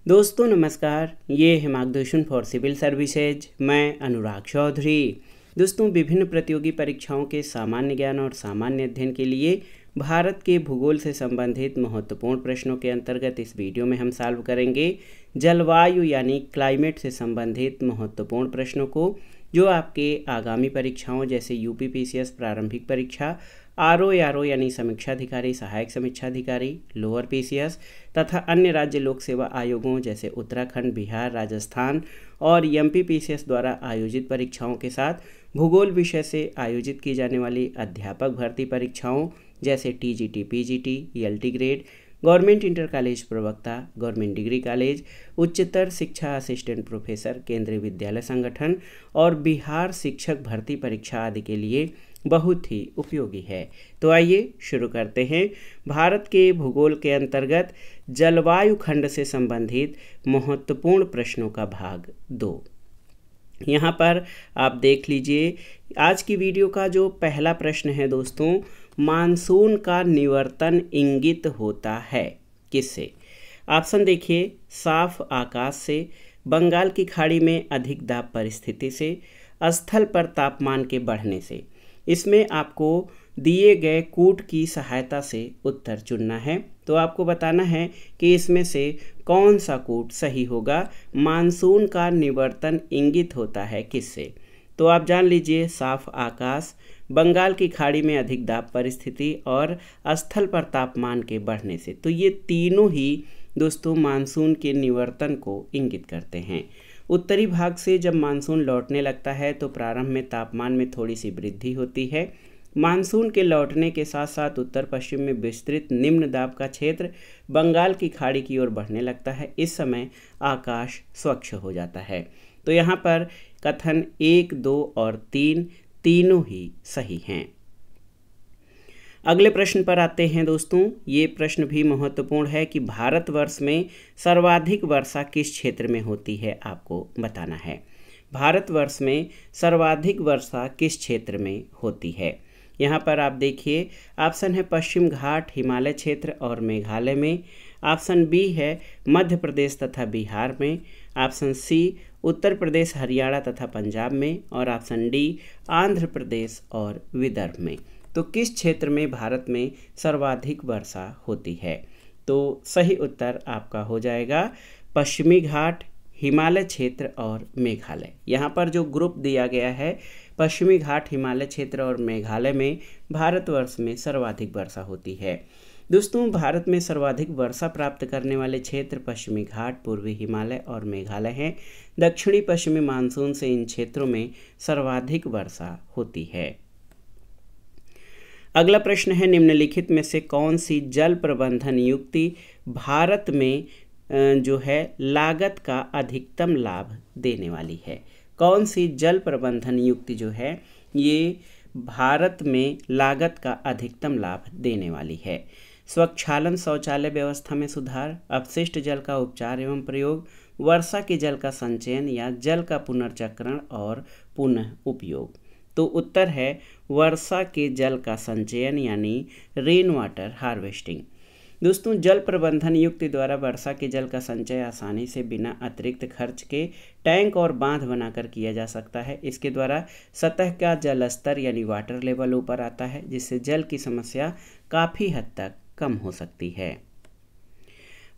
दोस्तों नमस्कार, ये है मार्गदर्शन फॉर सिविल सर्विसेज। मैं अनुराग चौधरी। दोस्तों विभिन्न प्रतियोगी परीक्षाओं के सामान्य ज्ञान और सामान्य अध्ययन के लिए भारत के भूगोल से संबंधित महत्वपूर्ण प्रश्नों के अंतर्गत इस वीडियो में हम सॉल्व करेंगे जलवायु यानी क्लाइमेट से संबंधित महत्वपूर्ण प्रश्नों को, जो आपके आगामी परीक्षाओं जैसे यूपीपीसीएस प्रारंभिक परीक्षा, आरओ यानी समीक्षाधिकारी, सहायक समीक्षाधिकारी, लोअर पीसीएस तथा अन्य राज्य लोक सेवा आयोगों जैसे उत्तराखंड, बिहार, राजस्थान और एमपीपीसीएस द्वारा आयोजित परीक्षाओं के साथ भूगोल विषय से आयोजित की जाने वाली अध्यापक भर्ती परीक्षाओं जैसे TGT, PGT, ELT grade, government inter college प्रवक्ता, गवर्नमेंट डिग्री कॉलेज, उच्चतर शिक्षा असिस्टेंट प्रोफेसर, केंद्रीय विद्यालय संगठन और बिहार शिक्षक भर्ती परीक्षा आदि के लिए बहुत ही उपयोगी है। तो आइए शुरू करते हैं भारत के भूगोल के अंतर्गत जलवायु खंड से संबंधित महत्वपूर्ण प्रश्नों का भाग 2। यहाँ पर आप देख लीजिए, आज की वीडियो का जो पहला प्रश्न है दोस्तों, मानसून का निवर्तन इंगित होता है किससे? ऑप्शन देखिए, साफ आकाश से, बंगाल की खाड़ी में अधिक दाब परिस्थिति से, स्थल पर तापमान के बढ़ने से। इसमें आपको दिए गए कूट की सहायता से उत्तर चुनना है। तो आपको बताना है कि इसमें से कौन सा कूट सही होगा। मानसून का निवर्तन इंगित होता है किससे? तो आप जान लीजिए, साफ आकाश, बंगाल की खाड़ी में अधिक दाब परिस्थिति और स्थल पर तापमान के बढ़ने से। तो ये तीनों ही दोस्तों मानसून के निवर्तन को इंगित करते हैं। उत्तरी भाग से जब मानसून लौटने लगता है तो प्रारंभ में तापमान में थोड़ी सी वृद्धि होती है। मानसून के लौटने के साथ साथ उत्तर पश्चिम में विस्तृत निम्न दाब का क्षेत्र बंगाल की खाड़ी की ओर बढ़ने लगता है। इस समय आकाश स्वच्छ हो जाता है। तो यहाँ पर कथन 1, 2 और 3 तीनों ही सही हैं। अगले प्रश्न पर आते हैं दोस्तों। ये प्रश्न भी महत्वपूर्ण है कि भारतवर्ष में सर्वाधिक वर्षा किस क्षेत्र में होती है, आपको बताना है। भारतवर्ष में सर्वाधिक वर्षा किस क्षेत्र में होती है? यहाँ पर आप देखिए, ऑप्शन है पश्चिम घाट, हिमालय क्षेत्र और मेघालय में। ऑप्शन बी है मध्य प्रदेश तथा बिहार में। ऑप्शन सी उत्तर प्रदेश, हरियाणा तथा पंजाब में। और ऑप्शन डी आंध्र प्रदेश और विदर्भ में। तो किस क्षेत्र में भारत में सर्वाधिक वर्षा होती है? तो सही उत्तर आपका हो जाएगा पश्चिमी घाट, हिमालय क्षेत्र और मेघालय। यहाँ पर जो ग्रुप दिया गया है, पश्चिमी घाट, हिमालय क्षेत्र और मेघालय में भारतवर्ष में सर्वाधिक वर्षा होती है। दोस्तों भारत में सर्वाधिक वर्षा प्राप्त करने वाले क्षेत्र पश्चिमी घाट, पूर्वी हिमालय और मेघालय हैं। दक्षिणी पश्चिमी मानसून से इन क्षेत्रों में सर्वाधिक वर्षा होती है। अगला प्रश्न है, निम्नलिखित में से कौन सी जल प्रबंधन युक्ति भारत में जो है लागत का अधिकतम लाभ देने वाली है? कौन सी जल प्रबंधन युक्ति जो है ये भारत में लागत का अधिकतम लाभ देने वाली है? स्वच्छालन शौचालय व्यवस्था में सुधार, अपशिष्ट जल का उपचार एवं प्रयोग, वर्षा के जल का संचयन या जल का पुनर्चक्रण और पुनः उपयोग। तो उत्तर है वर्षा के जल का संचयन यानी रेन वाटर हार्वेस्टिंग। दोस्तों जल प्रबंधन युक्ति द्वारा वर्षा के जल का संचय आसानी से बिना अतिरिक्त खर्च के टैंक और बांध बनाकर किया जा सकता है। इसके द्वारा सतह का जल स्तर यानी वाटर लेवल ऊपर आता है, जिससे जल की समस्या काफ़ी हद तक कम हो सकती है।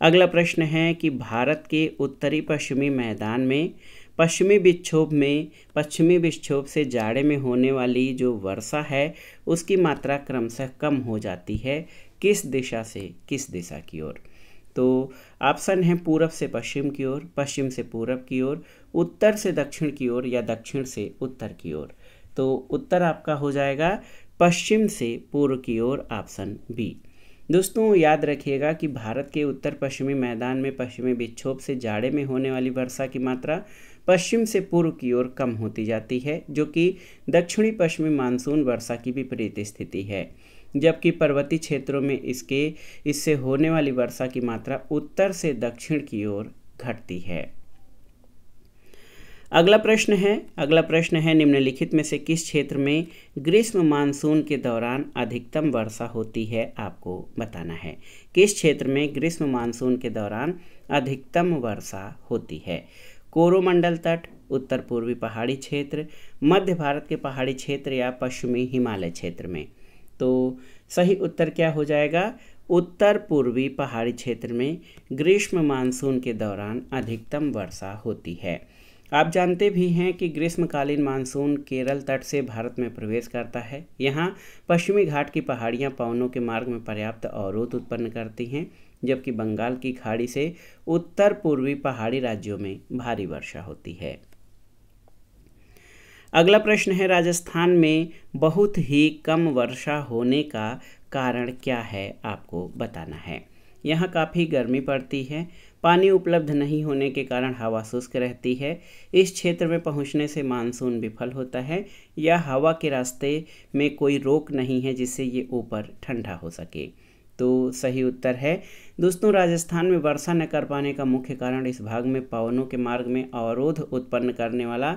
अगला प्रश्न है कि भारत के उत्तरी पश्चिमी मैदान में पश्चिमी विक्षोभ से जाड़े में होने वाली जो वर्षा है उसकी मात्रा क्रमशः कम हो जाती है किस दिशा से किस दिशा की ओर? तो ऑप्शन है पूरब से पश्चिम की ओर, पश्चिम से पूरब की ओर, उत्तर से दक्षिण की ओर या दक्षिण से उत्तर की ओर। तो उत्तर आपका हो जाएगा पश्चिम से पूर्व की ओर, ऑप्शन बी। दोस्तों याद रखिएगा कि भारत के उत्तर पश्चिमी मैदान में पश्चिमी विक्षोभ से जाड़े में होने वाली वर्षा की मात्रा पश्चिम से पूर्व की ओर कम होती जाती है, जो कि दक्षिणी पश्चिमी मानसून वर्षा की विपरीत स्थिति है। जबकि पर्वतीय क्षेत्रों में इससे होने वाली वर्षा की मात्रा उत्तर से दक्षिण की ओर घटती है। अगला प्रश्न है निम्नलिखित में से किस क्षेत्र में ग्रीष्म मानसून के दौरान अधिकतम वर्षा होती है, आपको बताना है। किस क्षेत्र में ग्रीष्म मानसून के दौरान अधिकतम वर्षा होती है? कोरोमंडल तट, उत्तर पूर्वी पहाड़ी क्षेत्र, मध्य भारत के पहाड़ी क्षेत्र या पश्चिमी हिमालय क्षेत्र में? तो सही उत्तर क्या हो जाएगा? उत्तर पूर्वी पहाड़ी क्षेत्र में ग्रीष्म मानसून के दौरान अधिकतम वर्षा होती है। आप जानते भी हैं कि ग्रीष्मकालीन मानसून केरल तट से भारत में प्रवेश करता है। यहाँ पश्चिमी घाट की पहाड़ियाँ पवनों के मार्ग में पर्याप्त अवरोध उत्पन्न करती हैं, जबकि बंगाल की खाड़ी से उत्तर पूर्वी पहाड़ी राज्यों में भारी वर्षा होती है। अगला प्रश्न है राजस्थान में बहुत ही कम वर्षा होने का कारण क्या है, आपको बताना है। यहाँ काफ़ी गर्मी पड़ती है, पानी उपलब्ध नहीं होने के कारण हवा शुष्क रहती है, इस क्षेत्र में पहुँचने से मानसून विफल होता है, या हवा के रास्ते में कोई रोक नहीं है जिससे ये ऊपर ठंडा हो सके। तो सही उत्तर है दोस्तों, राजस्थान में वर्षा न कर पाने का मुख्य कारण इस भाग में पवनों के मार्ग में अवरोध उत्पन्न करने वाला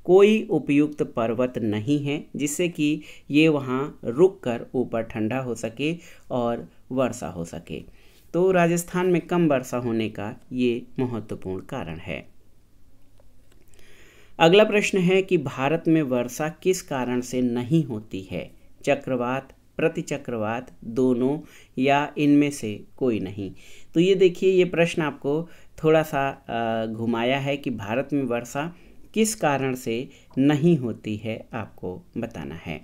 कोई उपयुक्त पर्वत नहीं है, जिससे कि ये वहाँ रुक कर ऊपर ठंडा हो सके और वर्षा हो सके। तो राजस्थान में कम वर्षा होने का ये महत्वपूर्ण कारण है। अगला प्रश्न है कि भारत में वर्षा किस कारण से नहीं होती है? चक्रवात, प्रतिचक्रवात, दोनों, या इनमें से कोई नहीं? तो ये देखिए, ये प्रश्न आपको थोड़ा सा घुमाया है कि भारत में वर्षा किस कारण से नहीं होती है, आपको बताना है।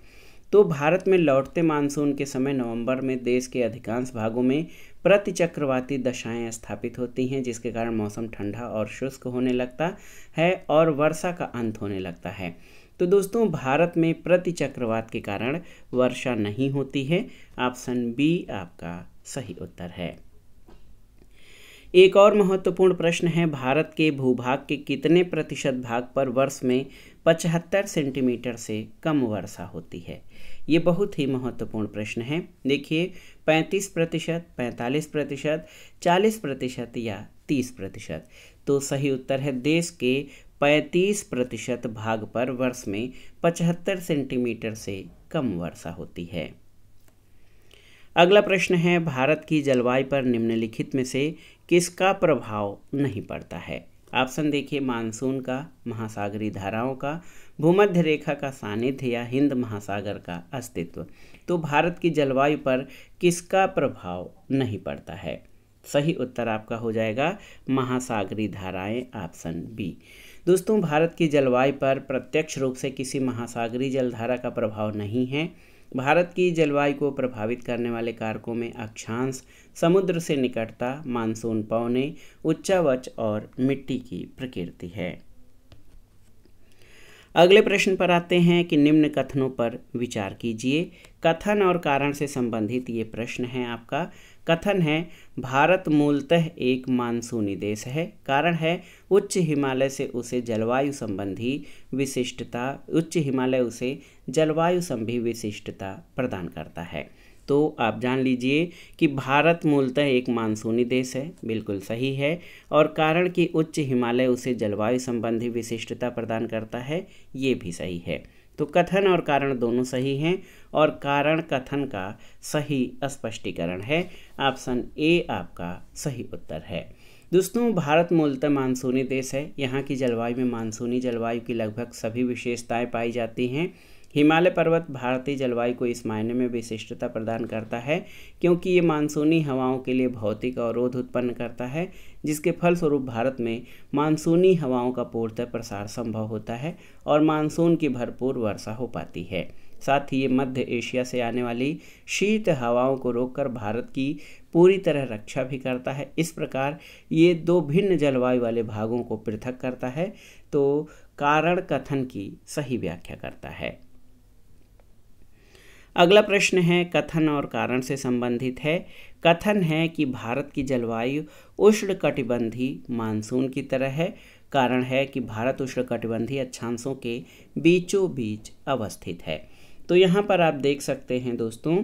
तो भारत में लौटते मानसून के समय नवंबर में देश के अधिकांश भागों में प्रतिचक्रवाती दशाएं स्थापित होती हैं, जिसके कारण मौसम ठंडा और शुष्क होने लगता है और वर्षा का अंत होने लगता है। तो दोस्तों, भारत में प्रतिचक्रवात के कारण वर्षा नहीं होती है। ऑप्शन बी आपका सही उत्तर है। एक और महत्वपूर्ण प्रश्न है, भारत के भूभाग के कितने प्रतिशत भाग पर वर्ष में 75 सेंटीमीटर से कम वर्षा होती है? ये बहुत ही महत्वपूर्ण प्रश्न है। देखिए, 35%, 45%, 40% या 30%? तो सही उत्तर है देश के 35% भाग पर वर्ष में 75 सेंटीमीटर से कम वर्षा होती है। अगला प्रश्न है, भारत की जलवायु पर निम्नलिखित में से किसका प्रभाव नहीं पड़ता है? ऑप्शन देखिए, मानसून का, महासागरीय धाराओं का, भूमध्य रेखा का सानिध्य या हिंद महासागर का अस्तित्व। तो भारत की जलवायु पर किसका प्रभाव नहीं पड़ता है? सही उत्तर आपका हो जाएगा महासागरीय धाराएं, ऑप्शन बी। दोस्तों, भारत की जलवायु पर प्रत्यक्ष रूप से किसी महासागरीय जलधारा का प्रभाव नहीं है। भारत की जलवायु को प्रभावित करने वाले कारकों में अक्षांश, समुद्र से निकटता, मानसून पवनें, उच्चावच और मिट्टी की प्रकृति है। अगले प्रश्न पर आते हैं कि निम्न कथनों पर विचार कीजिए। कथन और कारण से संबंधित ये प्रश्न है आपका। कथन है, भारत मूलतः एक मानसूनी देश है। कारण है, उच्च हिमालय से उसे जलवायु संबंधी विशिष्टता प्रदान करता है। तो आप जान लीजिए कि भारत मूलतः एक मानसूनी देश है, बिल्कुल सही है। और कारण कि उच्च हिमालय उसे जलवायु संबंधी विशिष्टता प्रदान करता है, ये भी सही है। तो कथन और कारण दोनों सही हैं और कारण कथन का सही स्पष्टीकरण है। ऑप्शन ए आपका सही उत्तर है। दोस्तों, भारत मूलतः मानसूनी देश है। यहाँ की जलवायु में मानसूनी जलवायु की लगभग सभी विशेषताएं पाई जाती हैं। हिमालय पर्वत भारतीय जलवायु को इस मायने में विशिष्टता प्रदान करता है क्योंकि ये मानसूनी हवाओं के लिए भौतिक अवरोध उत्पन्न करता है, जिसके फलस्वरूप भारत में मानसूनी हवाओं का पूर्णतः प्रसार संभव होता है और मानसून की भरपूर वर्षा हो पाती है। साथ ही ये मध्य एशिया से आने वाली शीत हवाओं को रोककर भारत की पूरी तरह रक्षा भी करता है। इस प्रकार ये दो भिन्न जलवायु वाले भागों को पृथक करता है, तो कारण कथन की सही व्याख्या करता है। अगला प्रश्न है, कथन और कारण से संबंधित है। कथन है कि भारत की जलवायु उष्णकटिबंधीय मानसून की तरह है। कारण है कि भारत उष्णकटिबंधीय अक्षांशों के बीचों बीच अवस्थित है। तो यहाँ पर आप देख सकते हैं दोस्तों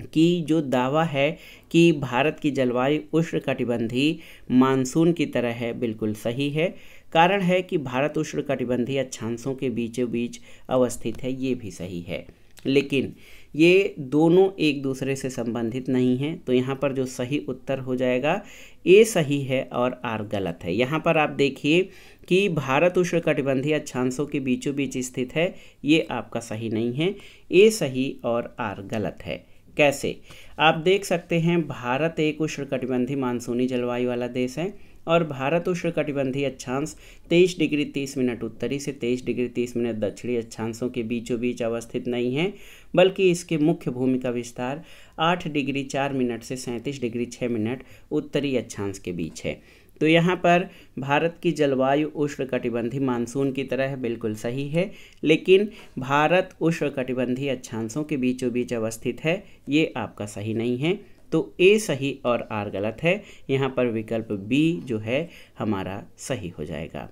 कि जो दावा है कि भारत की जलवायु उष्णकटिबंधीय मानसून की तरह है, बिल्कुल सही है। कारण है कि भारत उष्णकटिबंधीय अक्षांशों के बीचों बीच अवस्थित है, ये भी सही है। लेकिन ये दोनों एक दूसरे से संबंधित नहीं हैं, तो यहाँ पर जो सही उत्तर हो जाएगा ए सही है और आर गलत है। यहाँ पर आप देखिए कि भारत उष्णकटिबंधीय अक्षांशों के बीचों बीच स्थित है, ये आपका सही नहीं है। ए सही और आर गलत है। कैसे? आप देख सकते हैं, भारत एक उष्णकटिबंधीय मानसूनी जलवायु वाला देश है और भारत उष्णकटिबंधीय अक्षांश 23 डिग्री 30 मिनट उत्तरी से 23 डिग्री 30 मिनट दक्षिणी अक्षांशों के बीचों बीच अवस्थित नहीं है, बल्कि इसके मुख्य भूमि का विस्तार 8 डिग्री 4 मिनट से 37 डिग्री 6 मिनट उत्तरी अक्षांश के बीच है। तो यहाँ पर भारत की जलवायु उष्णकटिबंधीय मानसून की तरह बिल्कुल सही है, लेकिन भारत उष्णकटिबंधीय अक्षांशों के बीचों बीच अवस्थित है, ये आपका सही नहीं है। तो ए सही और आर गलत है। यहाँ पर विकल्प बी जो है हमारा सही हो जाएगा।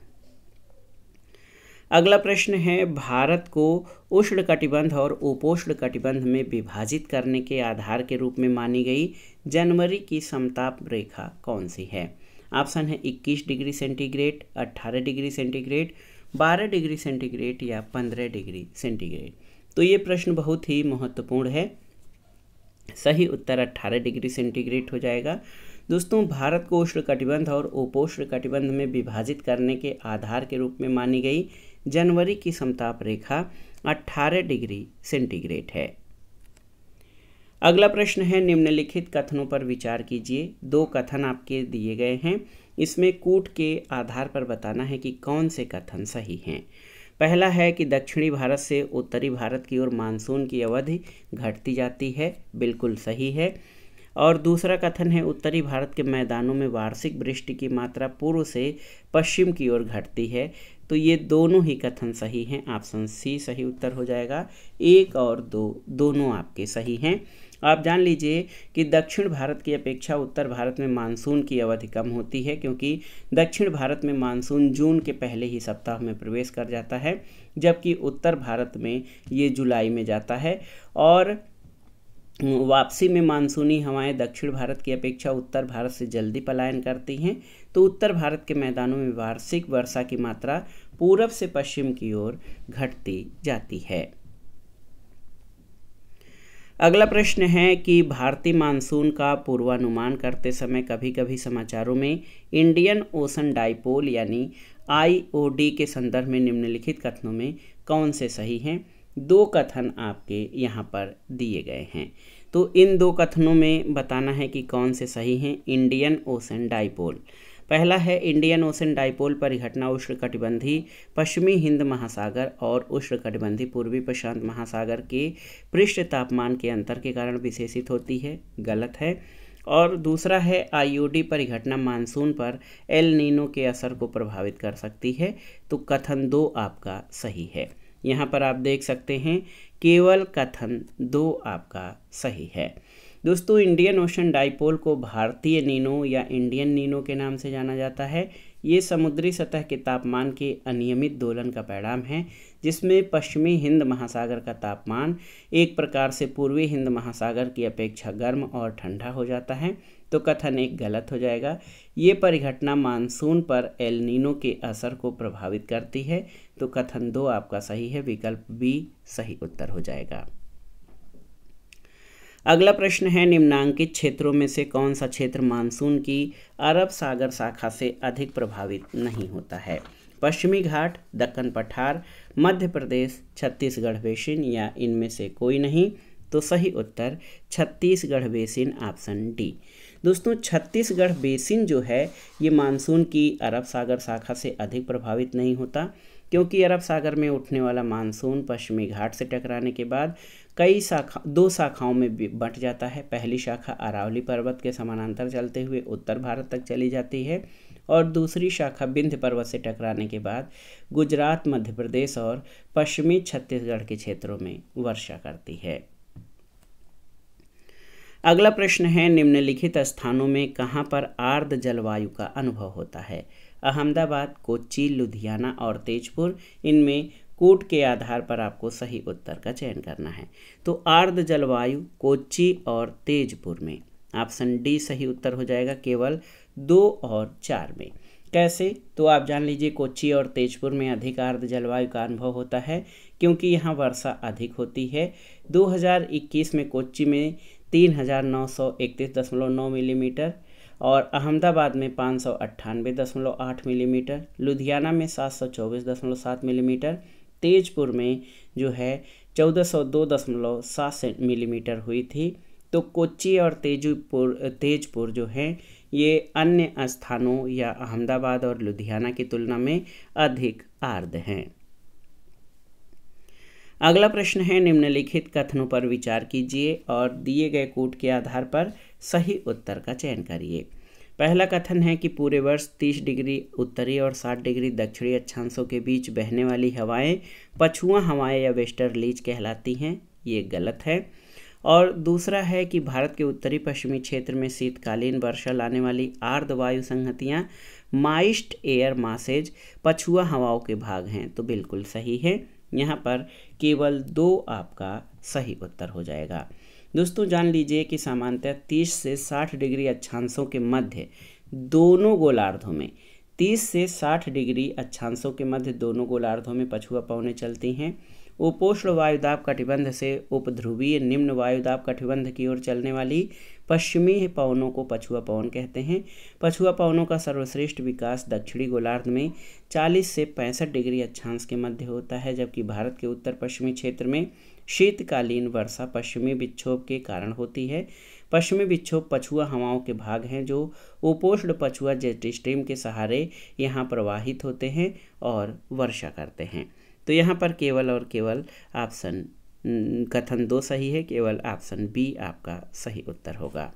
अगला प्रश्न है, भारत को उष्णकटिबंध और उपोष्णकटिबंध में विभाजित करने के आधार के रूप में मानी गई जनवरी की समताप रेखा कौन सी है? ऑप्शन है 21 degree centigrade, 18 degree centigrade, 12 degree centigrade या 15 डिग्री सेंटीग्रेड। तो ये प्रश्न बहुत ही महत्वपूर्ण है। सही उत्तर 18 डिग्री सेंटीग्रेड हो जाएगा। दोस्तों, भारत को उष्णकटिबंध और उपोष्णकटिबंध में विभाजित करने के आधार के रूप में मानी गई जनवरी की समताप रेखा 18 डिग्री सेंटीग्रेड है। अगला प्रश्न है, निम्नलिखित कथनों पर विचार कीजिए। 2 कथन आपके दिए गए हैं, इसमें कूट के आधार पर बताना है कि कौन से कथन सही हैं। पहला है कि दक्षिणी भारत से उत्तरी भारत की ओर मानसून की अवधि घटती जाती है, बिल्कुल सही है। और दूसरा कथन है, उत्तरी भारत के मैदानों में वार्षिक वृष्टि की मात्रा पूर्व से पश्चिम की ओर घटती है। तो ये दोनों ही कथन सही हैं, ऑप्शन सी सही उत्तर हो जाएगा। 1 और 2 दोनों आपके सही हैं। आप जान लीजिए कि दक्षिण भारत की अपेक्षा उत्तर भारत में मानसून की अवधि कम होती है, क्योंकि दक्षिण भारत में मानसून जून के पहले ही सप्ताह में प्रवेश कर जाता है, जबकि उत्तर भारत में ये जुलाई में जाता है। और वापसी में मानसूनी हवाएं दक्षिण भारत की अपेक्षा उत्तर भारत से जल्दी पलायन करती हैं, तो उत्तर भारत के मैदानों में वार्षिक वर्षा की मात्रा पूरब से पश्चिम की ओर घटती जाती है। अगला प्रश्न है कि भारतीय मानसून का पूर्वानुमान करते समय कभी कभी समाचारों में इंडियन ओशन डाइपोल यानी IOD के संदर्भ में निम्नलिखित कथनों में कौन से सही हैं? 2 कथन आपके यहाँ पर दिए गए हैं, तो इन 2 कथनों में बताना है कि कौन से सही हैं। इंडियन ओशन डाइपोल, पहला है, इंडियन ओशन डाइपोल परिघटना उष्णकटिबंधीय पश्चिमी हिंद महासागर और उष्णकटिबंधीय पूर्वी प्रशांत महासागर के पृष्ठ तापमान के अंतर के कारण विशेषित होती है, गलत है। और दूसरा है, IOD परिघटना मानसून पर एल नीनो के असर को प्रभावित कर सकती है। तो कथन 2 आपका सही है। यहाँ पर आप देख सकते हैं केवल कथन 2 आपका सही है। दोस्तों, इंडियन ओशन डाइपोल को भारतीय नीनो या इंडियन नीनो के नाम से जाना जाता है। ये समुद्री सतह के तापमान के अनियमित दोलन का परिणाम है, जिसमें पश्चिमी हिंद महासागर का तापमान एक प्रकार से पूर्वी हिंद महासागर की अपेक्षा गर्म और ठंडा हो जाता है। तो कथन 1 गलत हो जाएगा। ये परिघटना मानसून पर एल नीनो के असर को प्रभावित करती है। तो कथन 2 आपका सही है, विकल्प बी सही उत्तर हो जाएगा। अगला प्रश्न है, निम्नांकित क्षेत्रों में से कौन सा क्षेत्र मानसून की अरब सागर शाखा से अधिक प्रभावित नहीं होता है? पश्चिमी घाट, दक्कन पठार, मध्य प्रदेश, छत्तीसगढ़ बेसिन या इनमें से कोई नहीं? तो सही उत्तर छत्तीसगढ़ बेसिन, ऑप्शन डी। दोस्तों, छत्तीसगढ़ बेसिन जो है ये मानसून की अरब सागर शाखा से अधिक प्रभावित नहीं होता, क्योंकि अरब सागर में उठने वाला मानसून पश्चिमी घाट से टकराने के बाद दो शाखाओं में बंट जाता है। पहली शाखा अरावली पर्वत के समानांतर चलते हुए उत्तर भारत तक चली जाती है और दूसरी शाखा विंध्य पर्वत से टकराने के बाद गुजरात, मध्य प्रदेश और पश्चिमी छत्तीसगढ़ के क्षेत्रों में वर्षा करती है। अगला प्रश्न है, निम्नलिखित स्थानों में कहाँ पर आर्द्र जलवायु का अनुभव होता है? अहमदाबाद, कोच्चि, लुधियाना और तेजपुर, इनमें कोट के आधार पर आपको सही उत्तर का चयन करना है। तो आर्द्र जलवायु कोच्चि और तेजपुर में, ऑप्शन डी सही उत्तर हो जाएगा केवल 2 और 4 में। कैसे? तो आप जान लीजिए कोच्चि और तेजपुर में अधिक आर्द्र जलवायु का अनुभव होता है क्योंकि यहाँ वर्षा अधिक होती है। 2021 में कोच्चि में 3931.9 मिलीमीटर और अहमदाबाद में 598.8 मिलीमीटर, लुधियाना में 724.7 मिलीमीटर, तेजपुर में जो है 1402.7 मिलीमीटर हुई थी। तो कोच्चि और तेजपुर जो है ये अन्य स्थानों या अहमदाबाद और लुधियाना की तुलना में अधिक आर्द्र हैं। अगला प्रश्न है, निम्नलिखित कथनों पर विचार कीजिए और दिए गए कूट के आधार पर सही उत्तर का चयन करिए। पहला कथन है कि पूरे वर्ष 30 डिग्री उत्तरी और 60 डिग्री दक्षिणी अक्षांशों के बीच बहने वाली हवाएं पछुआ हवाएं या वेस्टर्लीज कहलाती हैं। ये गलत है। और दूसरा है कि भारत के उत्तरी पश्चिमी क्षेत्र में शीतकालीन वर्षा लाने वाली आर्द्र वायु संहतियाँ माइस्ट एयर मासेज पछुआ हवाओं के भाग हैं। तो बिल्कुल सही है, यहाँ पर केवल 2 आपका सही उत्तर हो जाएगा। दोस्तों जान लीजिए कि सामान्यतः 30 से 60 डिग्री अक्षांशों के मध्य दोनों गोलार्धों में 30 से 60 डिग्री अक्षांशों के मध्य दोनों गोलार्धों में पछुआ पवनें चलती हैं। उपोष्ण वायुदाब कटिबंध से उपध्रुवीय निम्न वायुदाब कटिबंध की ओर चलने वाली पश्चिमी पवनों को पछुआ पवन कहते हैं। पछुआ पवनों का सर्वश्रेष्ठ विकास दक्षिणी गोलार्ध में 40 से 65 डिग्री अक्षांश के मध्य होता है, जबकि भारत के उत्तर पश्चिमी क्षेत्र में शीतकालीन वर्षा पश्चिमी विक्षोभ के कारण होती है। पश्चिमी विक्षोभ पछुआ हवाओं के भाग हैं जो उपोष्ण पछुआ जेट स्ट्रीम के सहारे यहाँ प्रवाहित होते हैं और वर्षा करते हैं। तो यहाँ पर केवल और केवल ऑप्शन कथन 2 सही है, केवल ऑप्शन बी आपका सही उत्तर होगा।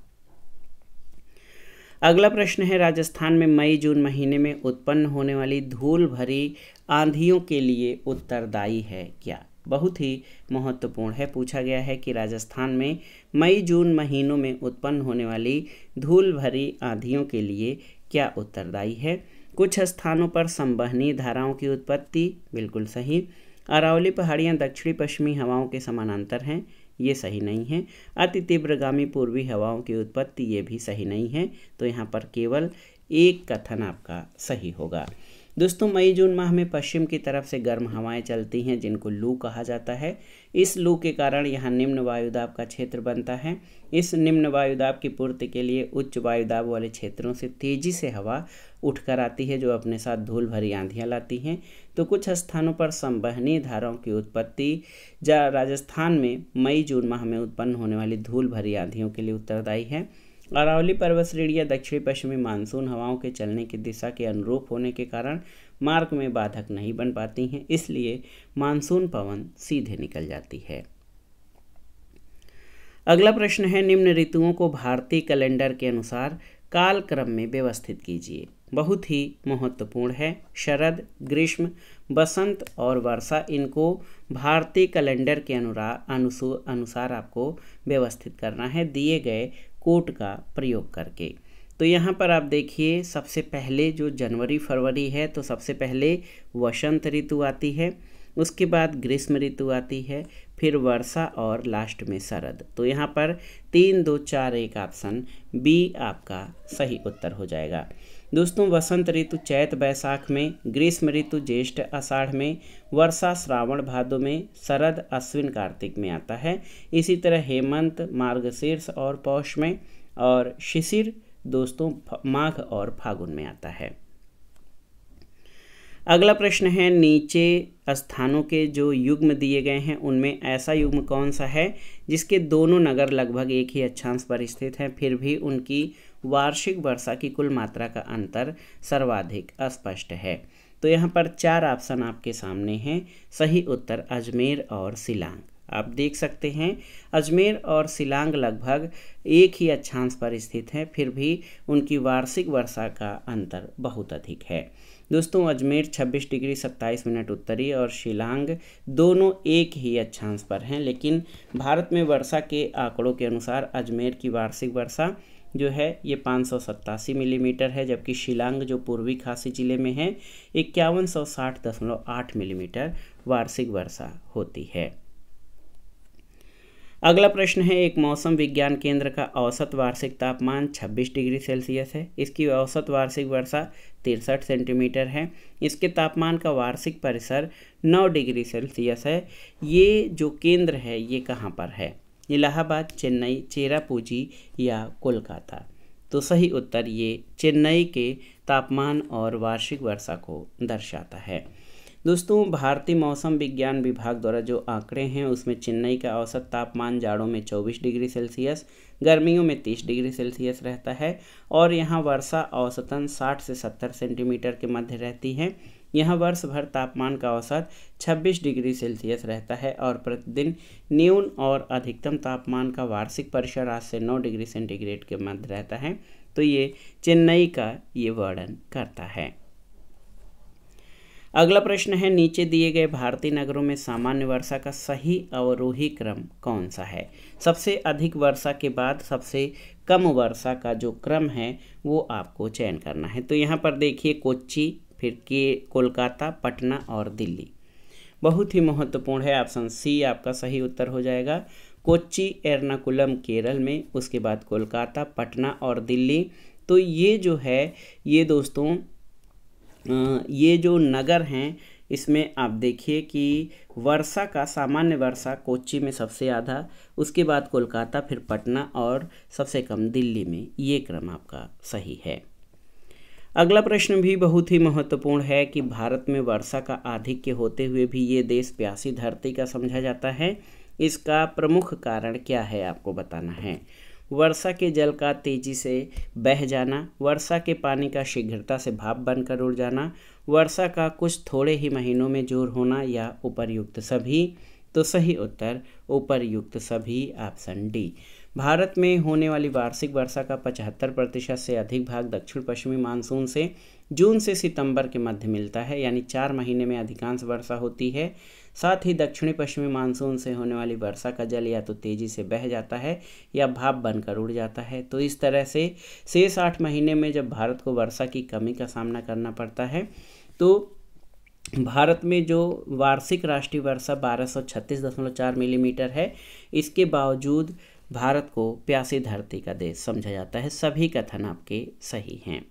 अगला प्रश्न है, राजस्थान में मई जून महीने में उत्पन्न होने वाली धूल भरी आंधियों के लिए उत्तरदायी है क्या? बहुत ही महत्वपूर्ण है। पूछा गया है कि राजस्थान में मई जून महीनों में उत्पन्न होने वाली धूल भरी आंधियों के लिए क्या उत्तरदायी है? कुछ स्थानों पर संवहनीय धाराओं की उत्पत्ति, बिल्कुल सही। अरावली पहाड़ियाँ दक्षिणी पश्चिमी हवाओं के समानांतर हैं, ये सही नहीं है। अति तीव्रगामी पूर्वी हवाओं की उत्पत्ति, ये भी सही नहीं है। तो यहाँ पर केवल एक कथन आपका सही होगा। दोस्तों मई जून माह में पश्चिम की तरफ से गर्म हवाएं चलती हैं जिनको लू कहा जाता है। इस लू के कारण यहाँ निम्न वायुदाब का क्षेत्र बनता है। इस निम्न वायुदाब की पूर्ति के लिए उच्च वायुदाब वाले क्षेत्रों से तेजी से हवा उठकर आती है जो अपने साथ धूल भरी आंधियाँ लाती हैं। तो कुछ स्थानों पर संवहनीय धाराओं की उत्पत्ति राजस्थान में मई जून माह में उत्पन्न होने वाली धूल भरी आंधियों के लिए उत्तरदायी है। अरावली पर्वत श्रेणियाँ दक्षिणी पश्चिमी मानसून हवाओं के चलने की दिशा के अनुरूप होने के कारण मार्ग में बाधक नहीं बन पाती हैं, इसलिए मानसून पवन सीधे निकल जाती है। अगला प्रश्न है, निम्न ऋतुओं को भारतीय कैलेंडर के अनुसार काल क्रम में व्यवस्थित कीजिए। बहुत ही महत्वपूर्ण है। शरद, ग्रीष्म, बसंत और वर्षा, इनको भारतीय कैलेंडर के अनुसार आपको व्यवस्थित करना है दिए गए कोट का प्रयोग करके। तो यहाँ पर आप देखिए, सबसे पहले जो जनवरी फरवरी है तो सबसे पहले वसंत ऋतु आती है, उसके बाद ग्रीष्म ऋतु आती है, फिर वर्षा और लास्ट में शरद। तो यहाँ पर 3 2 4 1 ऑप्शन बी आपका सही उत्तर हो जाएगा। दोस्तों वसंत ऋतु चैत बैसाख में, ग्रीष्म ऋतु ज्येष्ठ आषाढ़ में, वर्षा श्रावण भादो में, शरद अश्विन कार्तिक में आता है। इसी तरह हेमंत मार्गशीर्ष और पौष में, और शिशिर दोस्तों माघ और फागुन में आता है। अगला प्रश्न है, नीचे स्थानों के जो युग्म दिए गए हैं उनमें ऐसा युग्म कौन सा है जिसके दोनों नगर लगभग एक ही अक्षांश पर स्थित हैं, फिर भी उनकी वार्षिक वर्षा की कुल मात्रा का अंतर सर्वाधिक अस्पष्ट है। तो यहाँ पर 4 ऑप्शन आपके सामने हैं। सही उत्तर अजमेर और शिलांग। आप देख सकते हैं अजमेर और शिलांग लगभग एक ही अक्षांश पर स्थित हैं, फिर भी उनकी वार्षिक वर्षा का अंतर बहुत अधिक है। दोस्तों अजमेर 26 डिग्री 27 मिनट उत्तरी और शिलांग दोनों एक ही अक्षांश पर हैं, लेकिन भारत में वर्षा के आंकड़ों के अनुसार अजमेर की वार्षिक वर्षा जो है ये 587 मिलीमीटर है, जबकि शिलांग जो पूर्वी खासी जिले में है 5160.8 मिलीमीटर वार्षिक वर्षा होती है। अगला प्रश्न है, एक मौसम विज्ञान केंद्र का औसत वार्षिक तापमान 26 डिग्री सेल्सियस है। इसकी औसत वार्षिक वर्षा 63 सेंटीमीटर है। इसके तापमान का वार्षिक परिसर 9 डिग्री सेल्सियस है। ये जो केंद्र है ये कहाँ पर है? इलाहाबाद, चेन्नई, चेरापूंजी या कोलकाता? तो सही उत्तर ये चेन्नई के तापमान और वार्षिक वर्षा को दर्शाता है। दोस्तों, भारतीय मौसम विज्ञान विभाग द्वारा जो आंकड़े हैं उसमें चेन्नई का औसत तापमान जाड़ों में 24 डिग्री सेल्सियस, गर्मियों में 30 डिग्री सेल्सियस रहता है और यहाँ वर्षा औसतन 60 से 70 सेंटीमीटर के मध्य रहती है। यहाँ वर्ष भर तापमान का औसत 26 डिग्री सेल्सियस रहता है और प्रतिदिन न्यून और अधिकतम तापमान का वार्षिक परिसर 8 से 9 डिग्री सेंटीग्रेड के मध्य रहता है। तो ये चेन्नई का ये वर्णन करता है। अगला प्रश्न है, नीचे दिए गए भारतीय नगरों में सामान्य वर्षा का सही अवरोही क्रम कौन सा है? सबसे अधिक वर्षा के बाद सबसे कम वर्षा का जो क्रम है वो आपको चयन करना है। तो यहाँ पर देखिए, कोच्चि, फिर के कोलकाता, पटना और दिल्ली। बहुत ही महत्वपूर्ण है, ऑप्शन सी आपका सही उत्तर हो जाएगा। कोच्चि, एर्नाकुलम केरल में, उसके बाद कोलकाता, पटना और दिल्ली। तो ये जो है ये दोस्तों ये जो नगर हैं इसमें आप देखिए कि वर्षा का सामान्य वर्षा कोच्चि में सबसे ज़्यादा, उसके बाद कोलकाता, फिर पटना और सबसे कम दिल्ली में। ये क्रम आपका सही है। अगला प्रश्न भी बहुत ही महत्वपूर्ण है कि भारत में वर्षा का आधिक्य होते हुए भी ये देश प्यासी धरती का समझा जाता है। इसका प्रमुख कारण क्या है आपको बताना है। वर्षा के जल का तेजी से बह जाना, वर्षा के पानी का शीघ्रता से भाप बनकर उड़ जाना, वर्षा का कुछ थोड़े ही महीनों में जोर होना या उपर्युक्त सभी। तो सही उत्तर उपर्युक्त सभी, ऑप्शन डी। भारत में होने वाली वार्षिक वर्षा का 75% से अधिक भाग दक्षिण पश्चिमी मानसून से जून से सितंबर के मध्य मिलता है, यानी 4 महीने में अधिकांश वर्षा होती है। साथ ही दक्षिणी पश्चिमी मानसून से होने वाली वर्षा का जल या तो तेज़ी से बह जाता है या भाप बनकर उड़ जाता है। तो इस तरह से शेष 8 महीने में जब भारत को वर्षा की कमी का सामना करना पड़ता है तो भारत में जो वार्षिक राष्ट्रीय वर्षा 1236.4 मिलीमीटर है, इसके बावजूद भारत को प्यासी धरती का देश समझा जाता है। सभी कथन आपके सही हैं।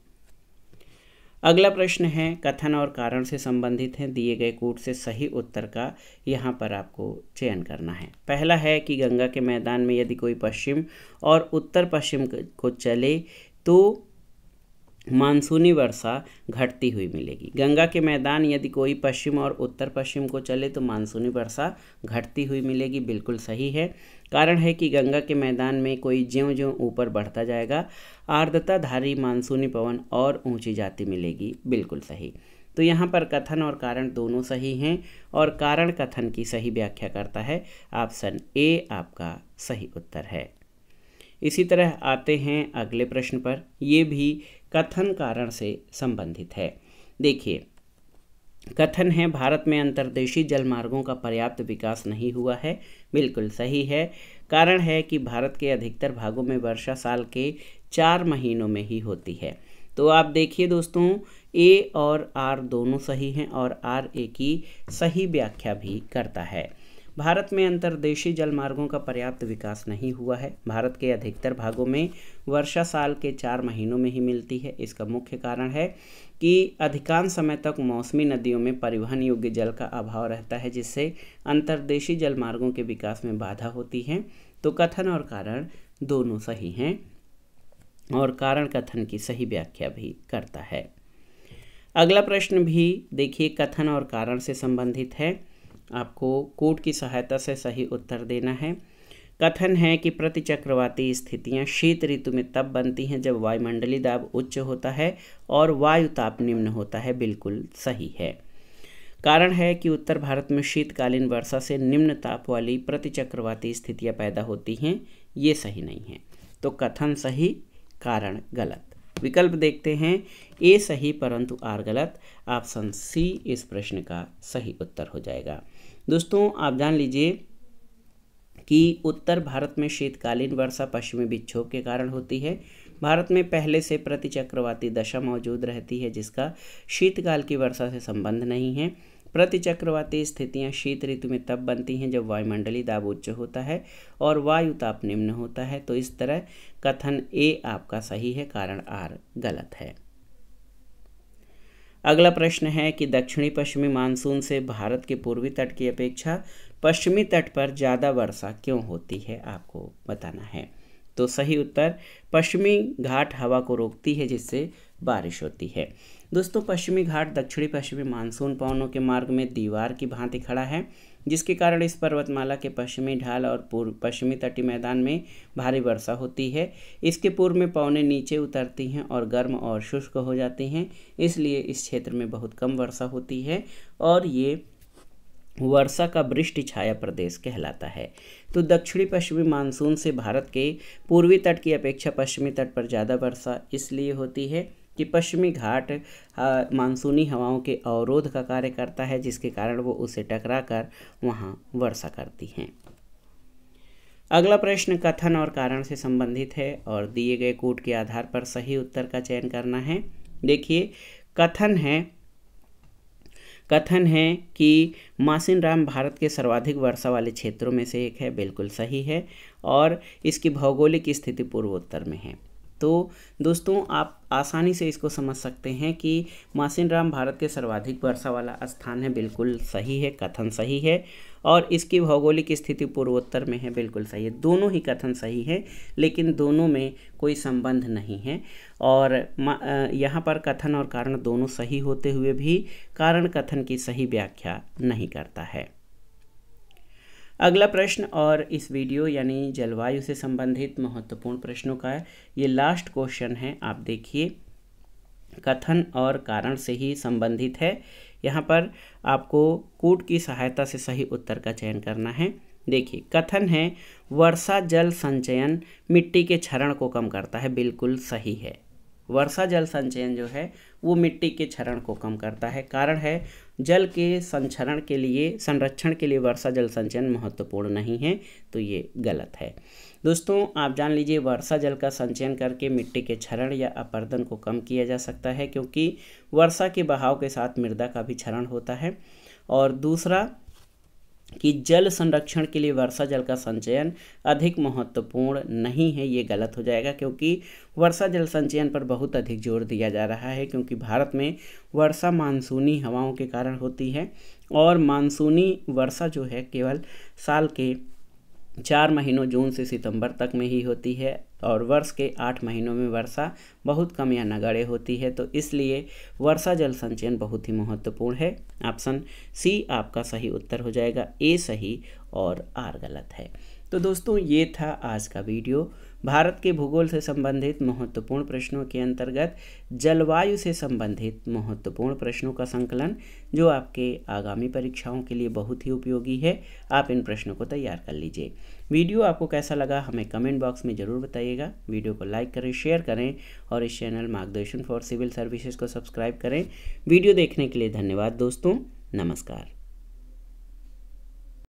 अगला प्रश्न है, कथन और कारण से संबंधित है। दिए गए कूट से सही उत्तर का यहाँ पर आपको चयन करना है। पहला है कि गंगा के मैदान में यदि कोई पश्चिम और उत्तर पश्चिम को चले तो मानसूनी वर्षा घटती हुई मिलेगी। गंगा के मैदान यदि कोई पश्चिम और उत्तर पश्चिम को चले तो मानसूनी वर्षा घटती हुई मिलेगी, बिल्कुल सही है। कारण है कि गंगा के मैदान में कोई ज्यों-ज्यों ऊपर बढ़ता जाएगा आर्द्रताधारी मानसूनी पवन और ऊंची जाती मिलेगी, बिल्कुल सही। तो यहाँ पर कथन और कारण दोनों सही हैं और कारण कथन की सही व्याख्या करता है। ऑप्शन ए आपका सही उत्तर है। इसी तरह आते हैं अगले प्रश्न पर, ये भी कथन कारण से संबंधित है। देखिए, कथन है भारत में अंतर्देशीय जलमार्गों का पर्याप्त विकास नहीं हुआ है, बिल्कुल सही है। कारण है कि भारत के अधिकतर भागों में वर्षा साल के 4 महीनों में ही होती है। तो आप देखिए दोस्तों, ए और आर दोनों सही हैं और आर ए की सही व्याख्या भी करता है। भारत में अंतर्देशीय जलमार्गों का पर्याप्त विकास नहीं हुआ है। भारत के अधिकतर भागों में वर्षा साल के 4 महीनों में ही मिलती है। इसका मुख्य कारण है कि अधिकांश समय तक मौसमी नदियों में परिवहन योग्य जल का अभाव रहता है, जिससे अंतर्देशीय जलमार्गों के विकास में बाधा होती है। तो कथन और कारण दोनों सही हैं और कारण कथन की सही व्याख्या भी करता है। अगला प्रश्न भी देखिए कथन और कारण से संबंधित है। आपको कोड की सहायता से सही उत्तर देना है। कथन है कि प्रतिचक्रवाती स्थितियां शीत ऋतु में तब बनती हैं जब वायुमंडलीय दाब उच्च होता है और वायु ताप निम्न होता है, बिल्कुल सही है। कारण है कि उत्तर भारत में शीतकालीन वर्षा से निम्न ताप वाली प्रतिचक्रवाती स्थितियां पैदा होती हैं, ये सही नहीं है। तो कथन सही, कारण गलत। विकल्प देखते हैं, ए सही परंतु आर गलत। ऑप्शन सी इस प्रश्न का सही उत्तर हो जाएगा। दोस्तों, आप जान लीजिए कि उत्तर भारत में शीतकालीन वर्षा पश्चिमी विक्षोभ के कारण होती है। भारत में पहले से प्रतिचक्रवाती दशा मौजूद रहती है, जिसका शीतकाल की वर्षा से संबंध नहीं है। प्रतिचक्रवाती स्थितियां शीत ऋतु में तब बनती हैं जब वायुमंडलीय दाब उच्च होता है और वायु ताप निम्न होता है। तो इस तरह कथन ए आपका सही है, कारण आर गलत है। अगला प्रश्न है कि दक्षिणी पश्चिमी मानसून से भारत के पूर्वी तट की अपेक्षा पश्चिमी तट पर ज़्यादा वर्षा क्यों होती है, आपको बताना है। तो सही उत्तर, पश्चिमी घाट हवा को रोकती है जिससे बारिश होती है। दोस्तों, पश्चिमी घाट दक्षिणी पश्चिमी मानसून पवनों के मार्ग में दीवार की भांति खड़ा है, जिसके कारण इस पर्वतमाला के पश्चिमी ढाल और पूर्व पश्चिमी तटीय मैदान में भारी वर्षा होती है। इसके पूर्व में पवनें नीचे उतरती हैं और गर्म और शुष्क हो जाती हैं, इसलिए इस क्षेत्र में बहुत कम वर्षा होती है और ये वर्षा का वृष्टि छाया प्रदेश कहलाता है। तो दक्षिणी पश्चिमी मानसून से भारत के पूर्वी तट की अपेक्षा पश्चिमी तट पर ज़्यादा वर्षा इसलिए होती है कि पश्चिमी घाट मानसूनी हवाओं के अवरोध का कार्य करता है, जिसके कारण वो उसे टकराकर वहाँ वर्षा करती हैं। अगला प्रश्न कथन और कारण से संबंधित है और दिए गए कोड के आधार पर सही उत्तर का चयन करना है। देखिए, कथन है कि मासिनराम भारत के सर्वाधिक वर्षा वाले क्षेत्रों में से एक है, बिल्कुल सही है, और इसकी भौगोलिक स्थिति पूर्वोत्तर में है। तो दोस्तों, आप आसानी से इसको समझ सकते हैं कि मासिनराम भारत के सर्वाधिक वर्षा वाला स्थान है, बिल्कुल सही है, कथन सही है, और इसकी भौगोलिक स्थिति पूर्वोत्तर में है, बिल्कुल सही है। दोनों ही कथन सही है, लेकिन दोनों में कोई संबंध नहीं है, और यहाँ पर कथन और कारण दोनों सही होते हुए भी कारण कथन की सही व्याख्या नहीं करता है। अगला प्रश्न, और इस वीडियो यानी जलवायु से संबंधित महत्वपूर्ण प्रश्नों का ये लास्ट क्वेश्चन है। आप देखिए, कथन और कारण से ही संबंधित है। यहाँ पर आपको कोड की सहायता से सही उत्तर का चयन करना है। देखिए, कथन है वर्षा जल संचयन मिट्टी के क्षरण को कम करता है, बिल्कुल सही है। वर्षा जल संचयन जो है वो मिट्टी के क्षरण को कम करता है। कारण है जल के संरक्षण के लिए वर्षा जल संचयन महत्वपूर्ण नहीं है, तो ये गलत है। दोस्तों, आप जान लीजिए, वर्षा जल का संचयन करके मिट्टी के क्षरण या अपरदन को कम किया जा सकता है, क्योंकि वर्षा के बहाव के साथ मृदा का भी क्षरण होता है। और दूसरा कि जल संरक्षण के लिए वर्षा जल का संचयन अधिक महत्वपूर्ण नहीं है, ये गलत हो जाएगा, क्योंकि वर्षा जल संचयन पर बहुत अधिक जोर दिया जा रहा है, क्योंकि भारत में वर्षा मानसूनी हवाओं के कारण होती है, और मानसूनी वर्षा जो है केवल साल के 4 महीनों जून से सितंबर तक में ही होती है, और वर्ष के 8 महीनों में वर्षा बहुत कम या नगण्य होती है। तो इसलिए वर्षा जल संचयन बहुत ही महत्वपूर्ण है। ऑप्शन सी आपका सही उत्तर हो जाएगा, ए सही और आर गलत है। तो दोस्तों, ये था आज का वीडियो। भारत के भूगोल से संबंधित महत्वपूर्ण प्रश्नों के अंतर्गत जलवायु से संबंधित महत्वपूर्ण प्रश्नों का संकलन, जो आपके आगामी परीक्षाओं के लिए बहुत ही उपयोगी है। आप इन प्रश्नों को तैयार कर लीजिए। वीडियो आपको कैसा लगा हमें कमेंट बॉक्स में ज़रूर बताइएगा। वीडियो को लाइक करें, शेयर करें, और इस चैनल मार्गदर्शन फॉर सिविल सर्विसेज को सब्सक्राइब करें। वीडियो देखने के लिए धन्यवाद दोस्तों, नमस्कार।